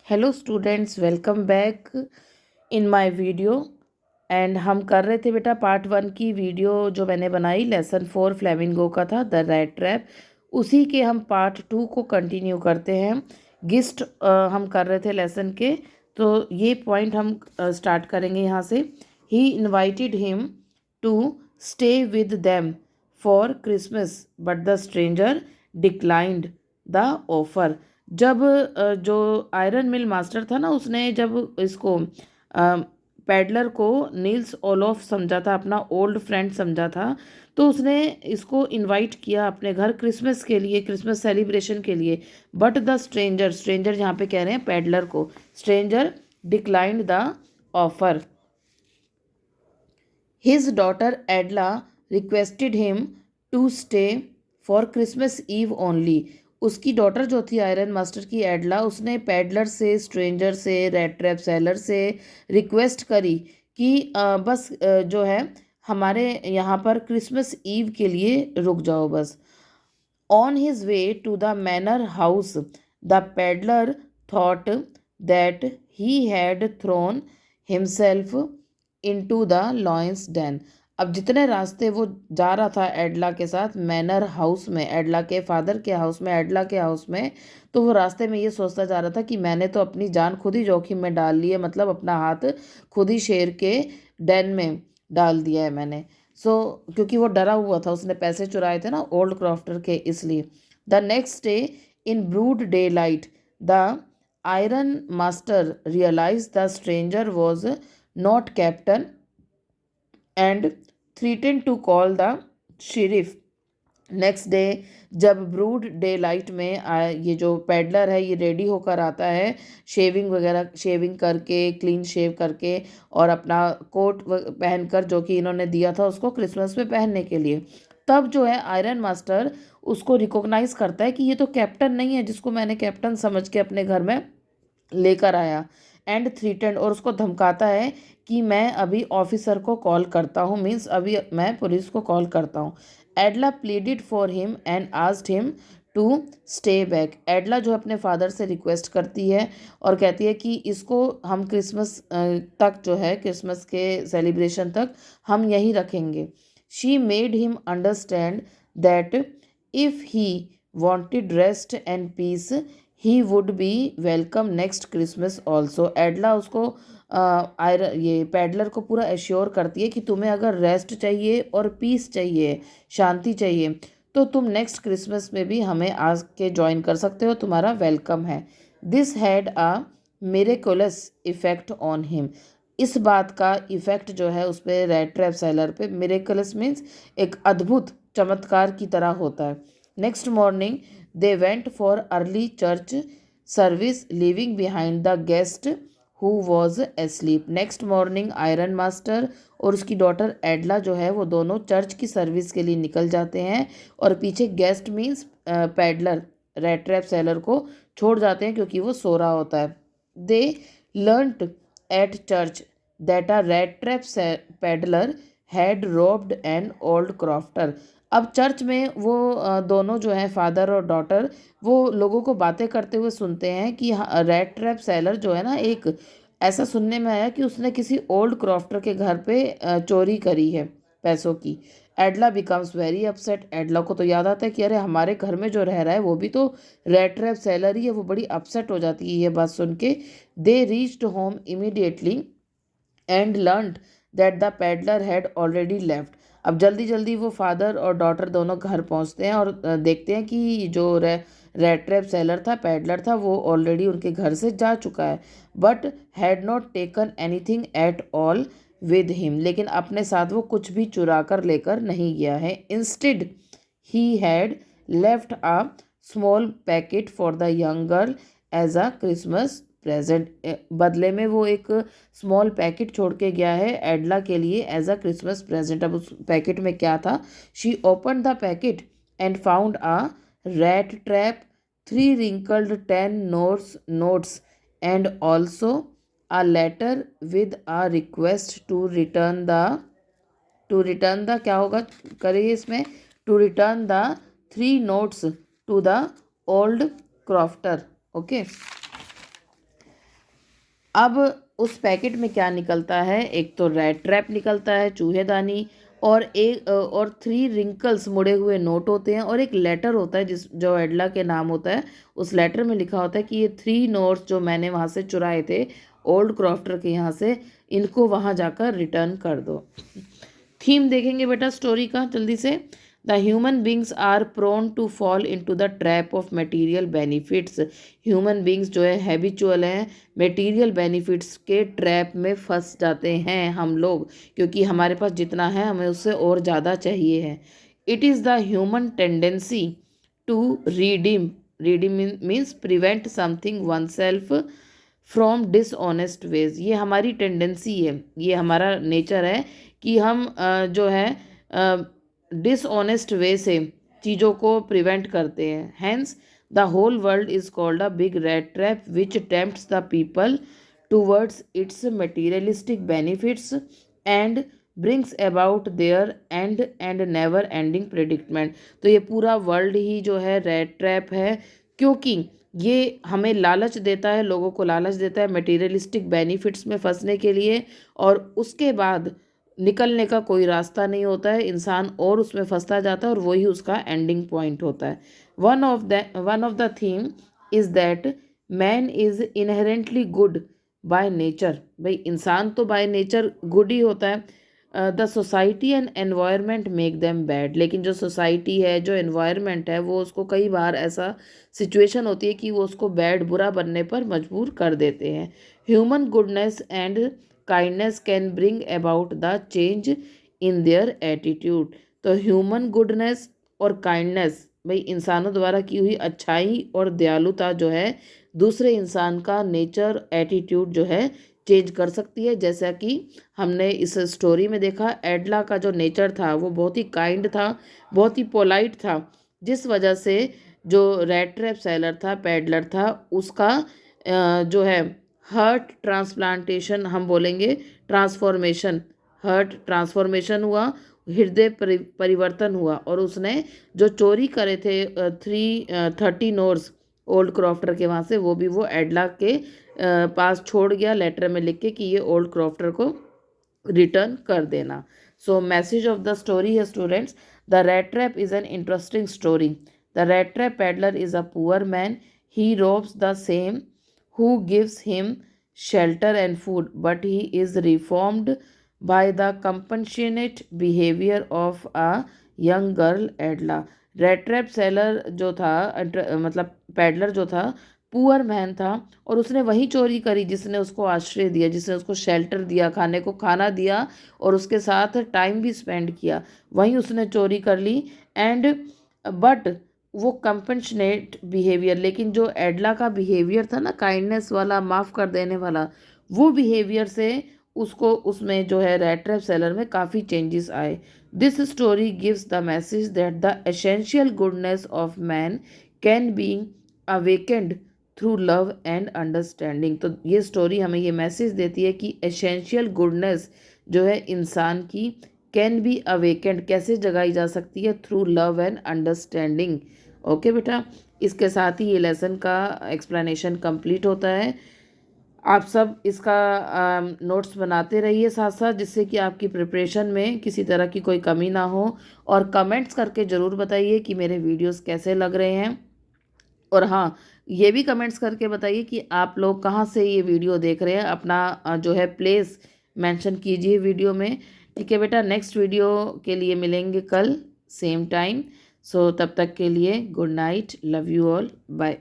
Hello students, welcome back in my video. And हम कर रहे थे बेटा पार्ट 1 की वीडियो जो मैंने बनाई लेसन 4 फ्लेमिंगो का था, द रैट ट्रैप। उसी के हम पार्ट 2 को कंटिन्यू करते हैं। गिस्ट हम कर रहे थे लेसन के, तो ये पॉइंट हम स्टार्ट करेंगे यहाँ से। He invited him to stay with them for Christmas but the stranger declined the offer. जब जो आयरन मिल मास्टर था ना, उसने जब इसको पैडलर को नील्स ओलोफ समझा था, अपना ओल्ड फ्रेंड समझा था, तो उसने इसको इनवाइट किया अपने घर क्रिसमस के लिए, क्रिसमस सेलिब्रेशन के लिए। बट द स्ट्रेंजर, स्ट्रेंजर यहाँ पे कह रहे हैं पैडलर को, stranger declined the offer. His daughter Edla requested him to stay for Christmas eve only. उसकी डॉटर जो थी आयरन मास्टर की, एडला, उसने पैडलर से, स्ट्रेंजर से, रेड ट्रैप सेलर से रिक्वेस्ट करी कि बस जो है हमारे यहाँ पर क्रिसमस ईव के लिए रुक जाओ बस। On his way to the manor house the peddler thought that he had thrown himself into the lion's den. अब जितने रास्ते वो जा रहा था एडला के साथ मैनर हाउस में, एडला के फादर के हाउस में, एडला के हाउस में, तो वो रास्ते में ये सोचता जा रहा था कि मैंने तो अपनी जान खुद ही जोखिम में डाल ली है, मतलब अपना हाथ खुद ही शेर के डेन में डाल दिया है मैंने। क्योंकि वो डरा हुआ था, उसने पैसे चुराए थे ना ओल्ड क्रॉफ्टर के, इसलिए। The next day in broad daylight the iron master realise the stranger was not captain and threaten to call the sheriff. Next day जब ब्रूड डे लाइट में ये जो पैडलर है ये रेडी होकर आता है, शेविंग वगैरह, शेविंग करके, क्लीन शेव करके, और अपना कोट पहनकर जो कि इन्होंने दिया था उसको क्रिसमस में पहनने के लिए, तब जो है आयरन मास्टर उसको रिकॉग्नाइज करता है कि ये तो कैप्टन नहीं है जिसको मैंने कैप्टन समझ के अपने घर में लेकर आया। एंड थ्रीटेंड, और उसको धमकाता है कि मैं अभी ऑफिसर को कॉल करता हूँ, मीन्स अभी मैं पुलिस को कॉल करता हूँ। Edla pleaded for him and asked him to stay back. Edla जो अपने फादर से रिक्वेस्ट करती है और कहती है कि इसको हम क्रिसमस तक जो है, क्रिसमस के सेलिब्रेशन तक हम यहीं रखेंगे। She made him understand that if he wanted rest and peace he would be welcome next Christmas also. Edla उसको ये पैडलर को पूरा एश्योर करती है कि तुम्हें अगर रेस्ट चाहिए और पीस चाहिए, शांति चाहिए, तो तुम नेक्स्ट क्रिसमस में भी हमें आज के ज्वाइन कर सकते हो, तुम्हारा वेलकम है। This had a miraculous effect on him. इस बात का इफेक्ट जो है उस पर, रेड ट्रैप सेलर पे, मिरेकुलस मीन्स एक अद्भुत चमत्कार की तरह होता है। Next morning they went for early church service, leaving behind the guest who was asleep. Next morning iron master और उसकी डॉटर एडला जो है वो दोनों चर्च की सर्विस के लिए निकल जाते हैं और पीछे guest means peddler, red trap seller को छोड़ जाते हैं क्योंकि वो सो रहा होता है। They learned at church that a rat trap peddler had robbed an old crofter. अब चर्च में वो दोनों जो हैं फादर और डॉटर, वो लोगों को बातें करते हुए सुनते हैं कि रेड ट्रैप सेलर जो है ना, एक ऐसा सुनने में आया कि उसने किसी ओल्ड क्रॉफ्टर के घर पे चोरी करी है पैसों की। एडला बिकम्स वेरी अपसेट। एडला को तो याद आता है कि अरे हमारे घर में जो रह रहा है वो भी तो रेड ट्रैप सेलर ही है। वो बड़ी अपसेट हो जाती है ये बात सुन के। They reached home immediately and learned that the peddler had already left. अब जल्दी जल्दी वो फादर और डॉटर दोनों घर पहुंचते हैं और देखते हैं कि जो रेड ट्रैप सेलर था, पैडलर था, वो ऑलरेडी उनके घर से जा चुका है। But had not taken anything at all with him. लेकिन अपने साथ वो कुछ भी चुरा कर लेकर नहीं गया है। Instead he had left a small packet for the young girl as a Christmas present. बदले में वो एक स्मॉल पैकेट छोड़ के गया है एडला के लिए एज अ क्रिसमस प्रेजेंट। अब उस पैकेट में क्या था? She open the packet and found a rat trap, 3 wrinkled 10 notes and also a letter with a request to return the क्या होगा, करिए इसमें, to return the 3 notes to the old crofter. Okay, अब उस packet में क्या निकलता है, एक तो रैट ट्रैप निकलता है, चूहेदानी, और 3 रिंकल्स मुड़े हुए नोट होते हैं, और एक लेटर होता है जो एडला के नाम होता है। उस लेटर में लिखा होता है कि ये 3 नोट्स जो मैंने वहाँ से चुराए थे ओल्ड क्रॉफ्टर के यहाँ से, इनको वहाँ जाकर रिटर्न कर दो। थीम देखेंगे बेटा स्टोरी का जल्दी से। The human beings are prone to fall into the trap of material benefits. Human beings जो है हैबिचुअल हैं, मटेरियल बेनिफिट्स के ट्रैप में फंस जाते हैं हम लोग, क्योंकि हमारे पास जितना है हमें उससे और ज़्यादा चाहिए है। It is the human tendency to redeem, redeem means prevent something oneself from dishonest ways. ये हमारी टेंडेंसी है, ये हमारा नेचर है कि हम जो है डिसऑनेस्ट वे से चीज़ों को प्रिवेंट करते हैं। Hence the whole world is called a big rat trap which tempts the people towards its materialistic benefits and brings about their and never ending predicament. तो ये पूरा वर्ल्ड ही जो है रैट ट्रैप है, क्योंकि ये हमें लालच देता है, लोगों को लालच देता है मटेरियलिस्टिक बेनिफिट्स में फंसने के लिए, और उसके बाद निकलने का कोई रास्ता नहीं होता है, इंसान और उसमें फंसता जाता है और वही उसका एंडिंग पॉइंट होता है। One of the theme is that man is inherently good by nature. भाई इंसान तो बाय नेचर गुड ही होता है। The society and environment make them bad, लेकिन जो सोसाइटी है, जो एनवायरनमेंट है, वो उसको कई बार ऐसा सिचुएशन होती है कि वो उसको बैड, बुरा बनने पर मजबूर कर देते हैं। Human goodness and kindness can bring about the change in their attitude. तो ह्यूमन गुडनेस और काइंडनेस, भाई इंसानों द्वारा की हुई अच्छाई और दयालुता जो है दूसरे इंसान का नेचर, एटीट्यूड जो है चेंज कर सकती है। जैसा कि हमने इस स्टोरी में देखा, एडला का जो नेचर था वो बहुत ही काइंड था, बहुत ही पोलाइट था, जिस वजह से जो रेड ट्रैप सेलर था, पैडलर था, उसका जो है हार्ट ट्रांसप्लांटेशन, हम बोलेंगे ट्रांसफॉर्मेशन, हार्ट ट्रांसफॉर्मेशन हुआ, हृदय परिवर्तन हुआ, और उसने जो चोरी करे थे 30 नोट्स ओल्ड क्रॉफ्टर के वहाँ से, वो भी वो एडला के पास छोड़ गया लेटर में लिख के कि ये ओल्ड क्रॉफ्टर को रिटर्न कर देना। सो मैसेज ऑफ द स्टोरी है students, the red trap is an interesting story. The red trap peddler is a poor man, he ropes the same who gives him shelter and food, but he is reformed by the compassionate behavior of a young girl एडला। Red trap seller जो था, मतलब peddler जो था, poor man था, और उसने वही चोरी करी जिसने उसको आश्रय दिया, जिसने उसको शेल्टर दिया, खाने को खाना दिया, और उसके साथ टाइम भी स्पेंड किया, वहीं उसने चोरी कर ली। एंड बट वो कंपनशनेट बिहेवियर, लेकिन जो एडला का बिहेवियर था ना, काइंडनेस वाला, माफ़ कर देने वाला, वो बिहेवियर से उसको उसमें जो है रेड ट्रैप सेलर में काफ़ी चेंजेस आए। This story gives the message that the essential goodness of man can be awakened through love and understanding. तो ये स्टोरी हमें ये मैसेज देती है कि एसेंशियल गुडनेस जो है इंसान की कैन बी अवेकेंड, कैसे जगाई जा सकती है, through love and understanding. Okay बेटा, इसके साथ ही ये लेसन का एक्सप्लेनेशन कंप्लीट होता है। आप सब इसका नोट्स बनाते रहिए साथ साथ, जिससे कि आपकी प्रिपरेशन में किसी तरह की कोई कमी ना हो, और कमेंट्स करके ज़रूर बताइए कि मेरे वीडियोस कैसे लग रहे हैं। और हाँ, ये भी कमेंट्स करके बताइए कि आप लोग कहाँ से ये वीडियो देख रहे हैं, अपना जो है प्लेस मेंशन कीजिए वीडियो में। ठीक है बेटा, नेक्स्ट वीडियो के लिए मिलेंगे कल सेम टाइम। सो तब तक के लिए good night, love you all, bye.